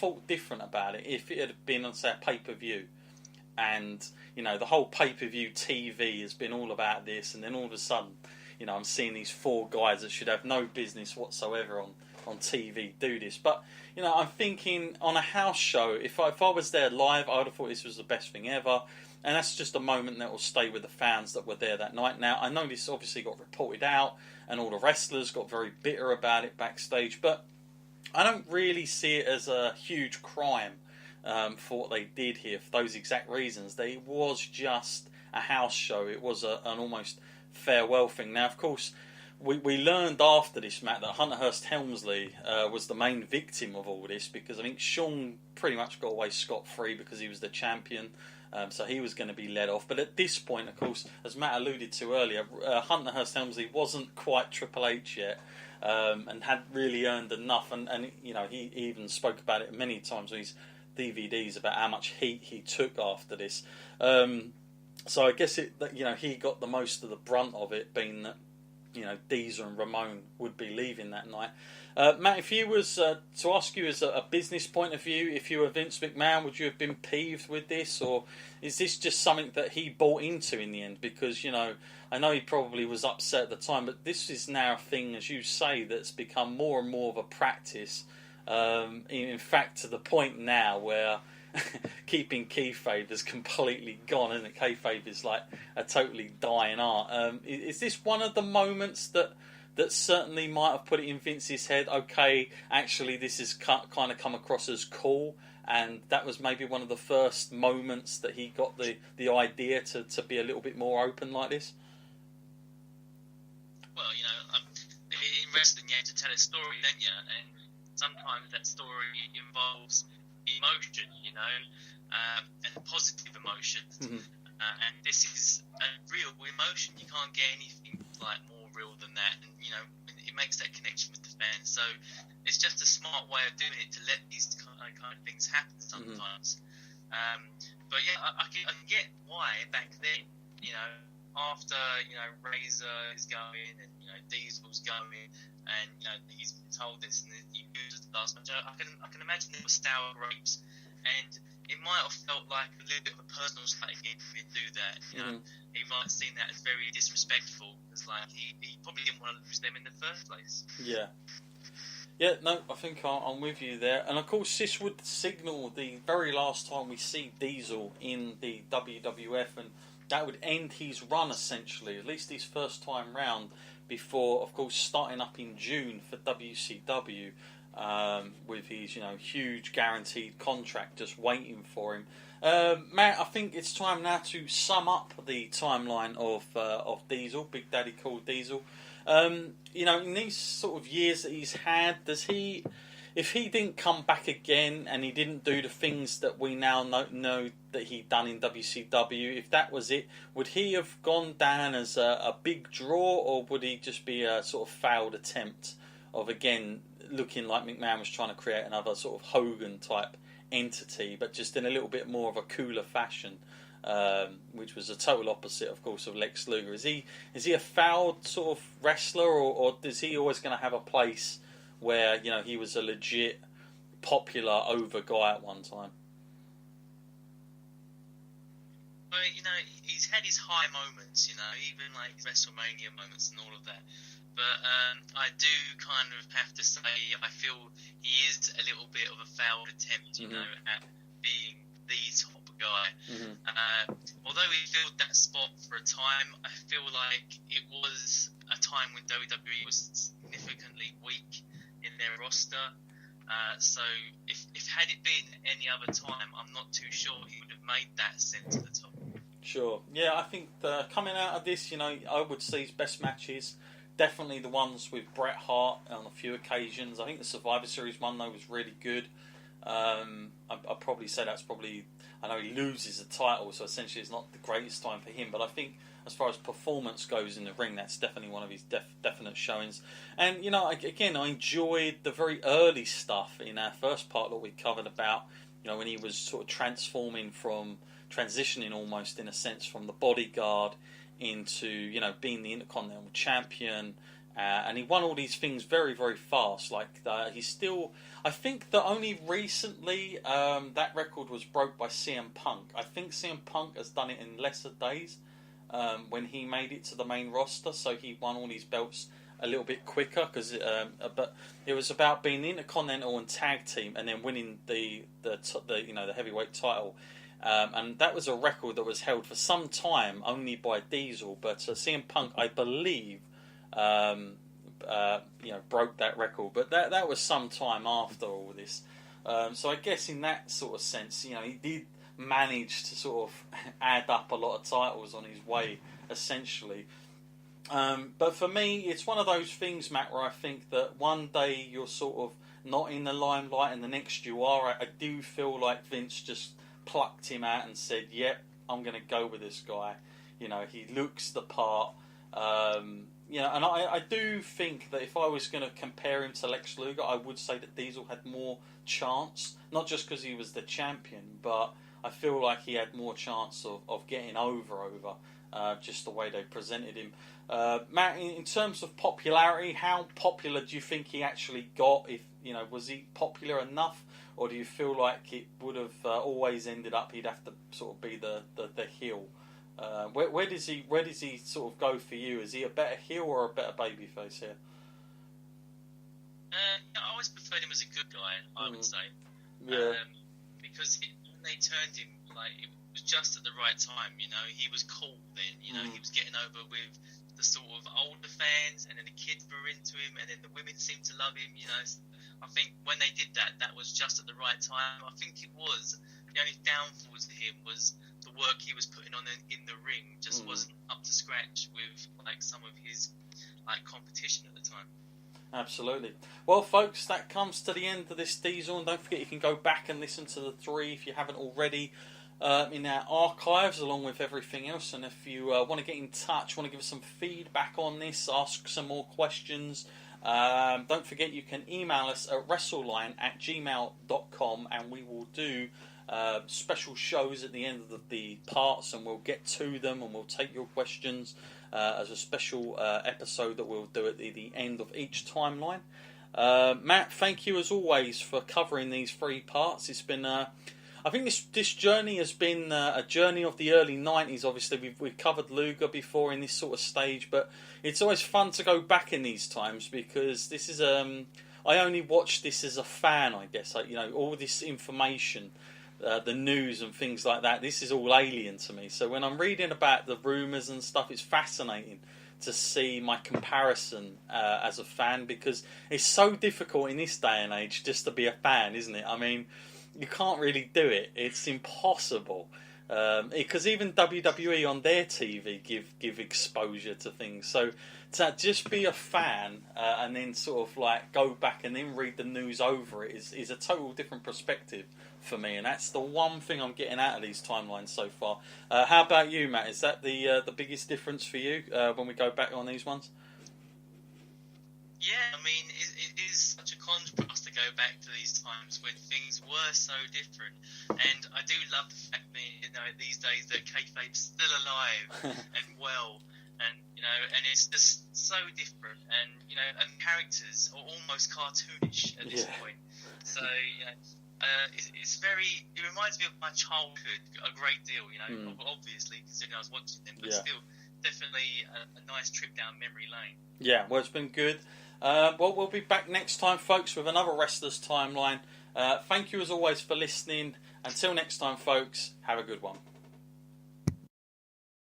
thought different about it if it had been on, say, a pay-per-view. And, you know, the whole pay-per-view TV has been all about this, and then all of a sudden, you know, I'm seeing these four guys that should have no business whatsoever on TV do this. But, you know, I'm thinking on a house show, if I was there live, I would have thought this was the best thing ever. And that's just a moment that will stay with the fans that were there that night. Now, I know this obviously got reported out, and all the wrestlers got very bitter about it backstage, but I don't really see it as a huge crime for what they did here for those exact reasons. It was just a house show. It was an almost farewell thing. Now, of course, we learned after this, Matt, that Hunter Hearst Helmsley was the main victim of all this, because I think Shawn pretty much got away scot-free because he was the champion. So he was going to be let off. But at this point, of course, as Matt alluded to earlier, Hunter Hearst Helmsley wasn't quite Triple H yet, and hadn't really earned enough. And you know, he even spoke about it many times on his DVDs about how much heat he took after this. So I guess he got the most of the brunt of it, being that, you know, Diesel and Ramon would be leaving that night. Matt, if you was to ask you as a business point of view, if you were Vince McMahon, would you have been peeved with this, or is this just something that he bought into in the end? Because, you know, I know he probably was upset at the time, but this is now a thing, as you say, that's become more and more of a practice. In fact, to the point now where keeping kayfabe has completely gone, and kayfabe is like a totally dying art. Is this one of the moments that certainly might have put it in Vince's head? Okay, actually, this has kind of come across as cool, and that was maybe one of the first moments that he got the idea to be a little bit more open like this. Well, you know, in wrestling, you have to tell a story, don't you? And sometimes that story involves emotion, you know, and positive emotions. Mm-hmm. And this is a real emotion. You can't get anything like more real than that. And, you know, it makes that connection with the fans. So it's just a smart way of doing it, to let these kind of things happen sometimes. Mm-hmm. But yeah, I can get why back then, you know, after, you know, Razor is going and, you know, Diesel's going, and, you know, he's been told this and he loses the last match, I can imagine there were sour grapes, and it might have felt like a little bit of a personal slight for him to do that. You know, he might have seen that as very disrespectful, because like he probably didn't want to lose them in the first place. Yeah, no, I think I'm with you there. And of course, this would signal the very last time we see Diesel in the WWF, and that would end his run essentially, at least his first time round, before, of course, starting up in June for WCW. With his, you know, huge guaranteed contract just waiting for him. Matt, I think it's time now to sum up the timeline of Diesel, Big Daddy Cool Diesel. You know, in these sort of years that he's had, if he didn't come back again and he didn't do the things that we now know that he'd done in WCW, if that was it, would he have gone down as a big draw, or would he just be a sort of failed attempt of, again, looking like McMahon was trying to create another sort of Hogan type entity, but just in a little bit more of a cooler fashion, which was a total opposite, of course, of Lex Luger? Is he a fouled sort of wrestler, or is he always going to have a place where, you know, he was a legit popular over guy at one time? Well, you know, he's had his high moments, you know, even like WrestleMania moments and all of that. But I do kind of have to say, I feel he is a little bit of a failed attempt, you know, at being the top guy. Although he filled that spot for a time, I feel like it was a time when WWE was significantly weak in their roster. So if had it been any other time, I'm not too sure he would have made that ascent to the top. Sure. Yeah, I think coming out of this, you know, I would see his best matches definitely the ones with Bret Hart on a few occasions. I think the Survivor Series one, though, was really good. I'd probably say that's probably... I know he loses the title, so essentially it's not the greatest time for him, but I think as far as performance goes in the ring, that's definitely one of his definite showings. And, you know, again, I enjoyed the very early stuff in our first part that we covered about, you know, when he was sort of transitioning almost in a sense from the bodyguard into, you know, being the Intercontinental Champion, and he won all these things very, very fast. Like he's still, I think that only recently that record was broke by CM Punk. I think CM Punk has done it in lesser days when he made it to the main roster, so he won all these belts a little bit quicker. But it was about being Intercontinental and Tag Team, and then winning the heavyweight title. And that was a record that was held for some time only by Diesel, but CM Punk, I believe, broke that record. But that was some time after all this. So I guess in that sort of sense, he did manage to sort of add up a lot of titles on his way, essentially. But for me, it's one of those things, Matt, where I think that one day you're sort of not in the limelight and the next you are. I do feel like Vince just plucked him out and said, yep, I'm going to go with this guy. He looks the part. And I do think that if I was going to compare him to Lex Luger, I would say that Diesel had more chance, not just because he was the champion, but I feel like he had more chance of getting over just the way they presented him. Matt, in terms of popularity, how popular do you think he actually got? Was he popular enough? Or do you feel like it would have always ended up he'd have to sort of be the heel? Where does he sort of go for you? Is he a better heel or a better babyface here? I always preferred him as a good guy, I would say. Yeah. Because when they turned him, it was just at the right time. He was cool then. He was getting over with the sort of older fans, and then the kids were into him, and then the women seemed to love him. I think when they did that was just at the right time. I think it was the only downfall to him was the work he was putting on in the ring just wasn't up to scratch with some of his competition at the time. Absolutely. Well, folks, that comes to the end of this Diesel, and don't forget you can go back and listen to the 3 if you haven't already in our archives, along with everything else. And if you want to get in touch, want to give us some feedback on this, ask some more questions, don't forget you can email us at wrestleline@gmail.com, and we will do special shows at the end of the parts, and we'll get to them and we'll take your questions as a special episode that we'll do at the end of each timeline. Matt, thank you as always for covering these 3 parts. It's been I think this journey has been a journey of the early 90s. Obviously, we've covered Luger before in this sort of stage, but it's always fun to go back in these times because this is I only watched this as a fan, I guess. All this information, the news and things like that, this is all alien to me. So when I'm reading about the rumours and stuff, it's fascinating to see my comparison as a fan, because it's so difficult in this day and age just to be a fan, isn't it? I mean, you can't really do it. It's impossible. Because even WWE on their TV give exposure to things. So to just be a fan and then sort of go back and then read the news over it is a total different perspective for me. And that's the one thing I'm getting out of these timelines so far. How about you, Matt? Is that the biggest difference for you when we go back on these ones? Yeah, I mean, it is such a contrast to go back to these times when things were so different. And I do love the fact that, these days that kayfabe's still alive and well. And, and it's just so different. And, and characters are almost cartoonish at this point. So, it's very, it reminds me of my childhood a great deal, obviously, considering I was watching them, but still, definitely a nice trip down memory lane. Yeah, well, it's been good. Well, we'll be back next time, folks, with another Wrestlers Timeline. Thank you, as always, for listening. Until next time, folks, have a good one.